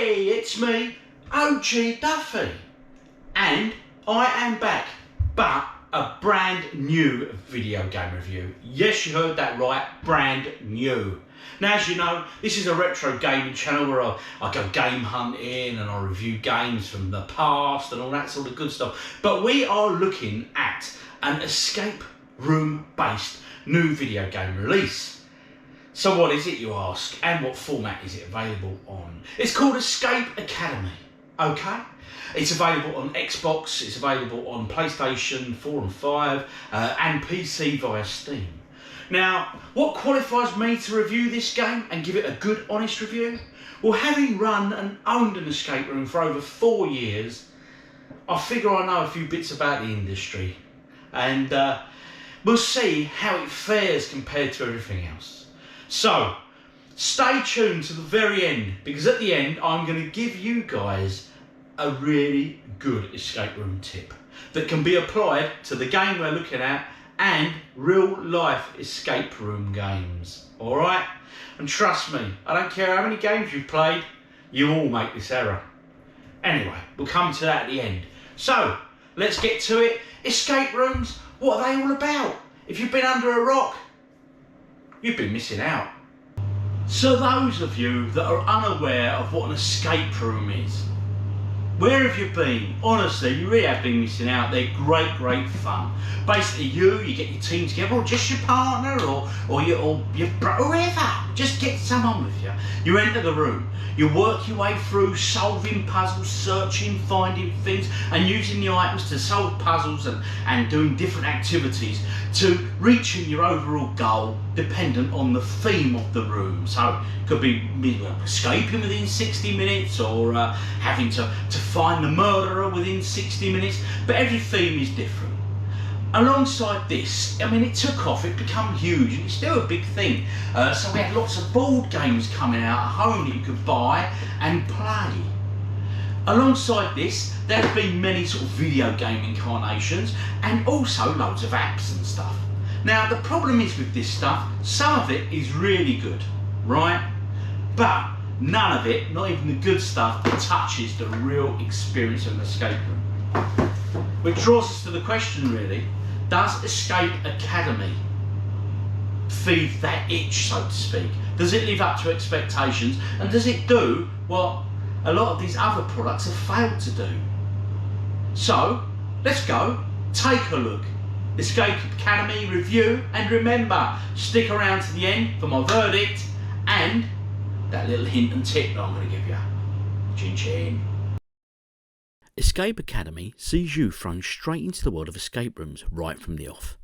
Hey, it's me, OGDuffy, and I am back, but a brand new video game review. Yes, you heard that right, brand new. Now, as you know, this is a retro gaming channel where I go game hunting and I review games from the past and all that sort of good stuff. But we are looking at an escape room based new video game release. So what is it, you ask, and what format is it available on? It's called Escape Academy, okay? It's available on Xbox, it's available on PlayStation 4 and 5, and PC via Steam. Now, what qualifies me to review this game and give it a good, honest review? Well, having run and owned an escape room for over 4 years, I figure I know a few bits about the industry, and we'll see how it fares compared to everything else. So, stay tuned to the very end, because at the end I'm going to give you guys a really good escape room tip that can be applied to the game we're looking at and real life escape room games. Alright? And trust me, I don't care how many games you've played, you all make this error. Anyway, we'll come to that at the end. So, let's get to it. Escape rooms, what are they all about? If you've been under a rock, you've been missing out. So those of you that are unaware of what an escape room is, where have you been? Honestly, you really have been missing out. They're great fun. Basically, you get your team together, or just your partner, or your whoever. Just get someone with you. You enter the room. You work your way through solving puzzles, searching, finding things, and using the items to solve puzzles and doing different activities to reaching your overall goal, dependent on the theme of the room. So it could be escaping within 60 minutes, or having to find the murderer within 60 minutes, but every theme is different. Alongside this, I mean, it took off, it became huge, and it's still a big thing. So we had lots of board games coming out at home that you could buy and play. Alongside this, there have been many sort of video game incarnations and also loads of apps and stuff. Now, the problem is with this stuff, some of it is really good, right? But none of it, not even the good stuff, touches the real experience of an escape room. Which draws us to the question, really, does Escape Academy feed that itch, so to speak? Does it live up to expectations? And does it do what a lot of these other products have failed to do? So, let's go, take a look. Escape Academy review, and remember, stick around to the end for my verdict and that little hint and tip that I'm going to give you. Chin chin. Escape Academy sees you thrown straight into the world of escape rooms right from the off.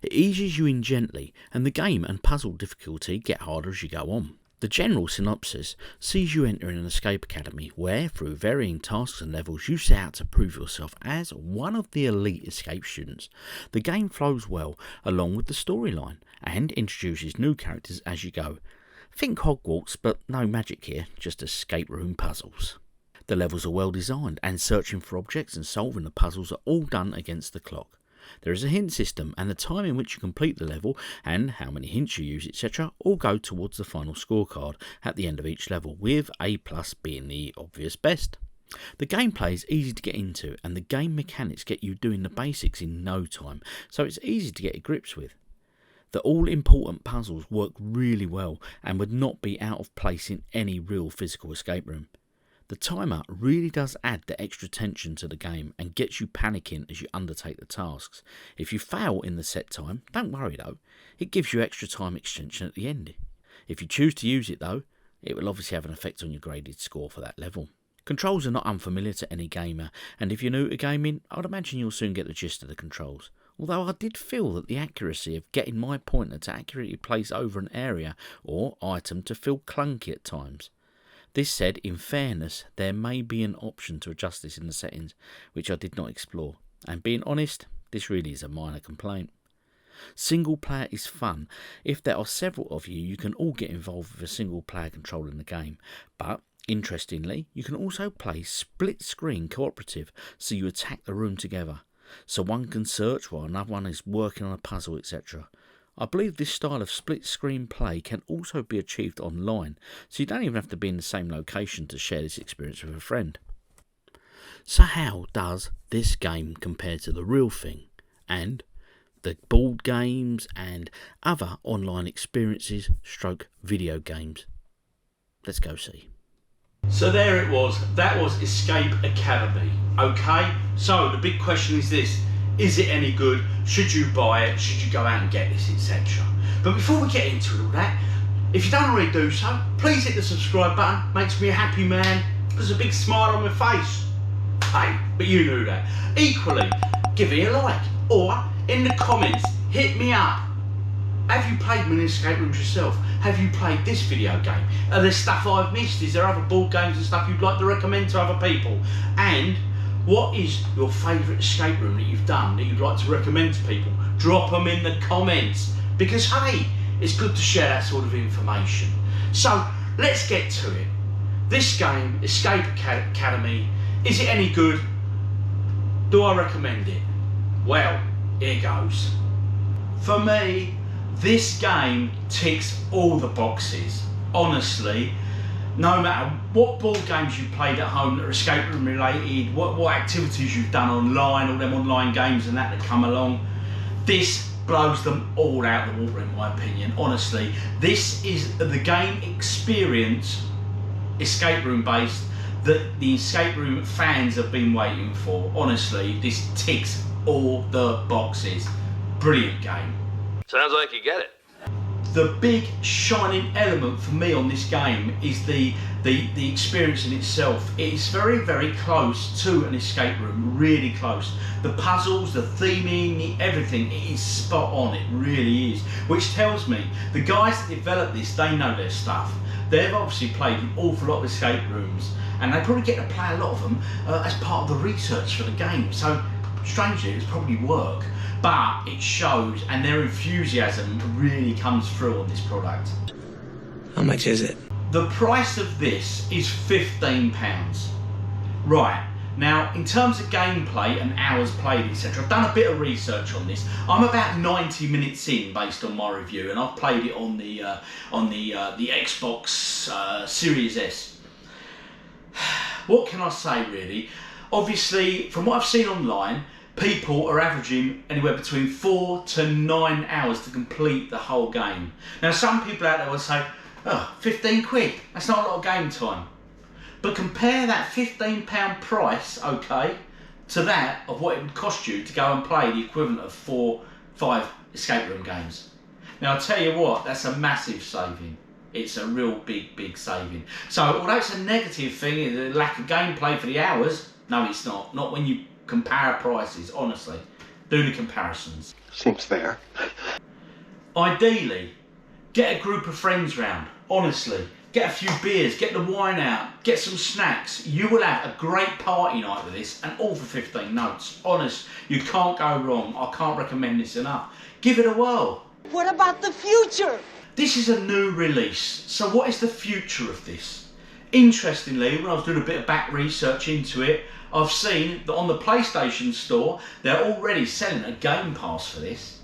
It eases you in gently, and the game and puzzle difficulty get harder as you go on. The general synopsis sees you entering an escape academy where, through varying tasks and levels, you set out to prove yourself as one of the elite escape students. The game flows well along with the storyline and introduces new characters as you go. Think Hogwarts, but no magic here, just escape room puzzles. The levels are well designed, and searching for objects and solving the puzzles are all done against the clock. There is a hint system, and the time in which you complete the level and how many hints you use, etc. all go towards the final scorecard at the end of each level, with A+ being the obvious best. The gameplay is easy to get into, and the game mechanics get you doing the basics in no time, so it's easy to get to grips with. The all-important puzzles work really well and would not be out of place in any real physical escape room. The timer really does add the extra tension to the game and gets you panicking as you undertake the tasks. If you fail in the set time, don't worry though, it gives you extra time extension at the end. If you choose to use it though, it will obviously have an effect on your graded score for that level. Controls are not unfamiliar to any gamer, and if you're new to gaming, I would imagine you'll soon get the gist of the controls. Although I did feel that the accuracy of getting my pointer to accurately place over an area or item to feel clunky at times. This said, in fairness, there may be an option to adjust this in the settings, which I did not explore, and being honest, this really is a minor complaint. Single player is fun. If there are several of you, you can all get involved with a single player controlling the game, but interestingly, you can also play split screen cooperative, so you attack the room together, so one can search while another one is working on a puzzle, etc. I believe this style of split-screen play can also be achieved online, so you don't even have to be in the same location to share this experience with a friend. So how does this game compare to the real thing, and the board games and other online experiences stroke video games? Let's go see. So there it was, that was Escape Academy, okay? So the big question is this: is it any good? Should you buy it? Should you go out and get this, etc.? But before we get into all that, if you don't already do so, please hit the subscribe button. Makes me a happy man, puts a big smile on my face. Hey, but you knew that. Equally, give it a like, or in the comments, hit me up. Have you played mini escape rooms yourself? Have you played this video game? Are there stuff I've missed? Is there other board games and stuff you'd like to recommend to other people? And what is your favourite escape room that you've done that you'd like to recommend to people? Drop them in the comments, because hey, it's good to share that sort of information. So let's get to it. This game, Escape Academy, is it any good? Do I recommend it? Well, here goes. For me, this game ticks all the boxes, honestly. No matter what board games you've played at home that are escape room related, what activities you've done online, all them online games and that come along, this blows them all out the water in my opinion, honestly. This is the game experience, escape room based, that the escape room fans have been waiting for. Honestly, this ticks all the boxes. Brilliant game. Sounds like you get it. The big shining element for me on this game is the experience in itself. It is very, very close to an escape room, really close. The puzzles, the theming, the everything, it is spot on, it really is. Which tells me the guys that developed this, they know their stuff. They've obviously played an awful lot of escape rooms, and they probably get to play a lot of them as part of the research for the game. So strangely, it's probably work. But it shows, and their enthusiasm really comes through on this product. How much is it? The price of this is £15. Right, now in terms of gameplay and hours played, etc., I've done a bit of research on this. I'm about 90 minutes in based on my review, and I've played it on the Xbox Series S. What can I say really? Obviously, from what I've seen online, people are averaging anywhere between 4 to 9 hours to complete the whole game. Now some people out there will say, oh, 15 quid, that's not a lot of game time. But compare that £15 price, okay, to that of what it would cost you to go and play the equivalent of 4-5 escape room games. Now I'll tell you what, that's a massive saving. It's a real big saving. So although it's a negative thing, the lack of gameplay for the hours, no it's not. Not when you compare prices, honestly. Do the comparisons. Seems fair. Ideally, get a group of friends round, honestly. Get a few beers, get the wine out, get some snacks. You will have a great party night with this, and all for 15 notes. Honest, you can't go wrong. I can't recommend this enough. Give it a whirl. What about the future? This is a new release, so what is the future of this? Interestingly, when I was doing a bit of back research into it, I've seen that on the PlayStation Store, they're already selling a Game Pass for this.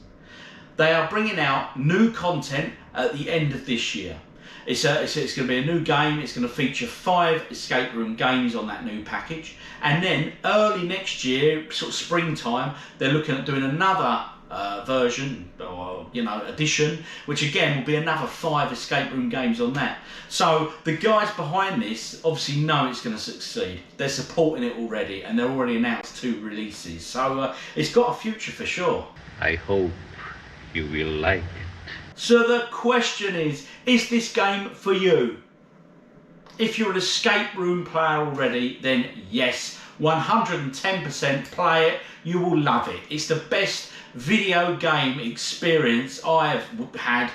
They are bringing out new content at the end of this year. It's going to be a new game. It's going to feature 5 escape room games on that new package. And then early next year, sort of springtime, they're looking at doing another version, or edition, which again will be another 5 escape room games on that. So the guys behind this obviously know it's going to succeed. They're supporting it already, and they're already announced 2 releases. So it's got a future for sure. I hope you will like it. So the question is this game for you? If you're an escape room player already, then yes, 110% play it. You will love it. It's the best video game experience I've had,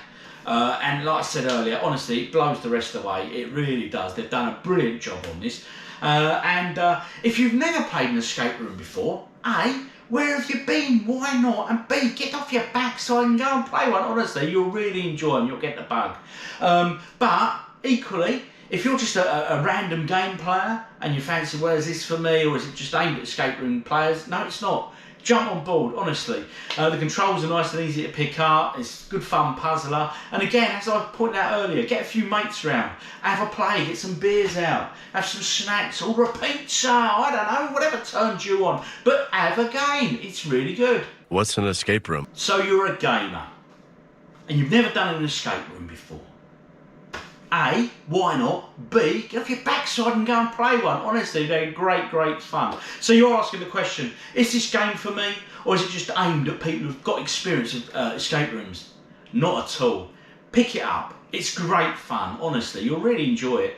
and like I said earlier, honestly, it blows the rest away. It really does. They've done a brilliant job on this. And if you've never played an escape room before, A, where have you been? Why not? And B, get off your backside and go and play one. Honestly, you'll really enjoy them. You'll get the bug. But equally, if you're just a random game player and you fancy, well, is this for me, or is it just aimed at escape room players? No, it's not. jump on board, honestly. The controls are nice and easy to pick up. It's a good fun puzzler. And again, as I pointed out earlier, get a few mates round, have a play, get some beers out, have some snacks, order a pizza, I don't know, whatever turns you on. But have a game, it's really good. What's an escape room? So you're a gamer, and you've never done an escape room before. A, why not? B, get off your backside and go and play one. Honestly, they're great fun. So you're asking the question, is this game for me? Or is it just aimed at people who've got experience of escape rooms? Not at all. Pick it up. It's great fun, honestly. You'll really enjoy it.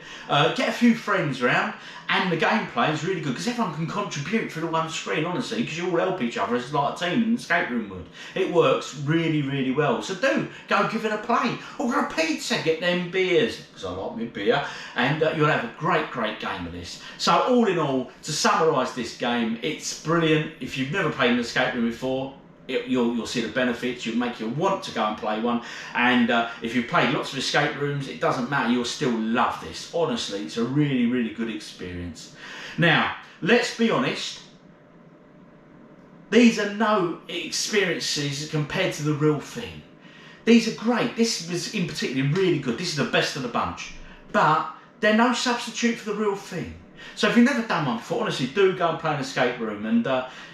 Get a few friends around, and the gameplay is really good because everyone can contribute through the one screen, honestly, because you all help each other as like a team in an escape room would. It works really well. So do go give it a play. Order a pizza, get them beers, because I like my beer, and you'll have a great game of this. So all in all, to summarise this game, it's brilliant. If you've never played an escape room before, you'll see the benefits. You'll make you want to go and play one, and if you've played lots of escape rooms, it doesn't matter, you'll still love this. Honestly, it's a really good experience. Now, let's be honest, these are no experiences compared to the real thing. These are great. This was in particular really good. This is the best of the bunch, but they're no substitute for the real thing. So if you've never done one before, honestly, do go and play an escape room. And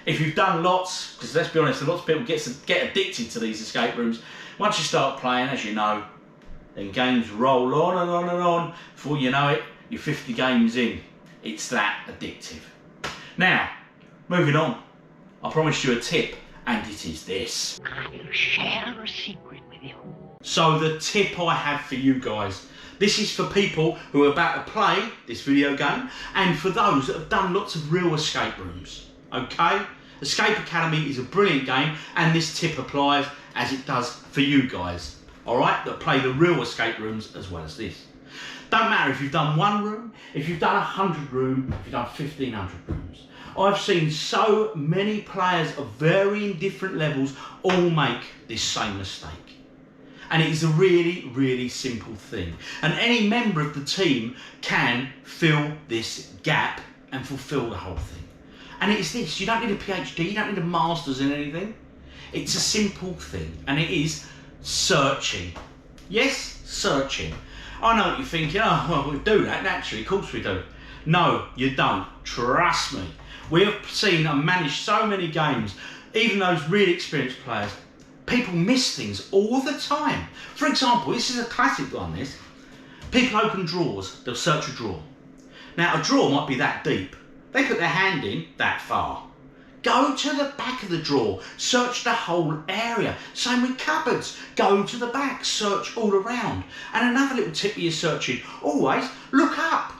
if you've done lots, because let's be honest, lots of people get addicted to these escape rooms. Once you start playing, as you know, then games roll on and on and on. Before you know it, you're 50 games in. It's that addictive. Now, moving on, I promised you a tip, and it is this. I will share a secret with you. So the tip I have for you guys, this is for people who are about to play this video game, and for those that have done lots of real escape rooms, okay? Escape Academy is a brilliant game, and this tip applies as it does for you guys, all right, that play the real escape rooms as well as this. Don't matter if you've done one room, if you've done 100 rooms, if you've done 1,500 rooms. I've seen so many players of varying different levels all make this same mistake. And it is a really simple thing. And any member of the team can fill this gap and fulfill the whole thing. And it is this, you don't need a PhD, you don't need a master's in anything. It's a simple thing, and it is searching. Yes, searching. I know what you're thinking, oh, well, we do that naturally, of course we do. No, you don't, trust me. We have seen and managed so many games, even those really experienced players, people miss things all the time. For example, this is a classic one, this. People open drawers, they'll search a drawer. Now, a drawer might be that deep. They put their hand in that far. Go to the back of the drawer, search the whole area. Same with cupboards. Go to the back, search all around. And another little tip you're searching, always look up.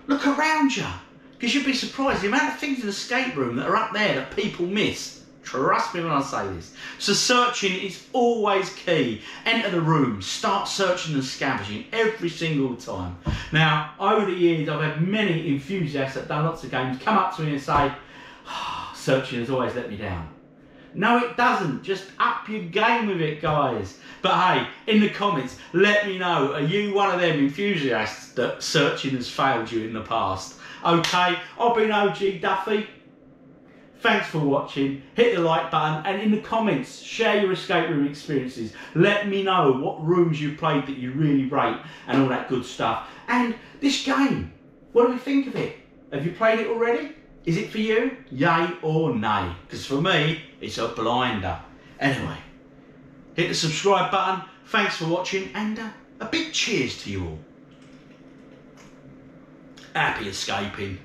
Look around you. Because you'd be surprised the amount of things in the escape room that are up there that people miss. Trust me when I say this. So searching is always key. Enter the room, start searching and scavenging every single time. Now, over the years, I've had many enthusiasts that have done lots of games come up to me and say, oh, searching has always let me down. No, it doesn't. Just up your game with it, guys. But hey, in the comments, let me know, are you one of them enthusiasts that searching has failed you in the past? Okay, I've been OGDuffy. Thanks for watching, hit the like button, and in the comments, share your escape room experiences. Let me know what rooms you've played that you really rate and all that good stuff. And this game, what do we think of it? Have you played it already? Is it for you? Yay or nay? Because for me, it's a blinder. Anyway, hit the subscribe button, thanks for watching, and a big cheers to you all. Happy escaping.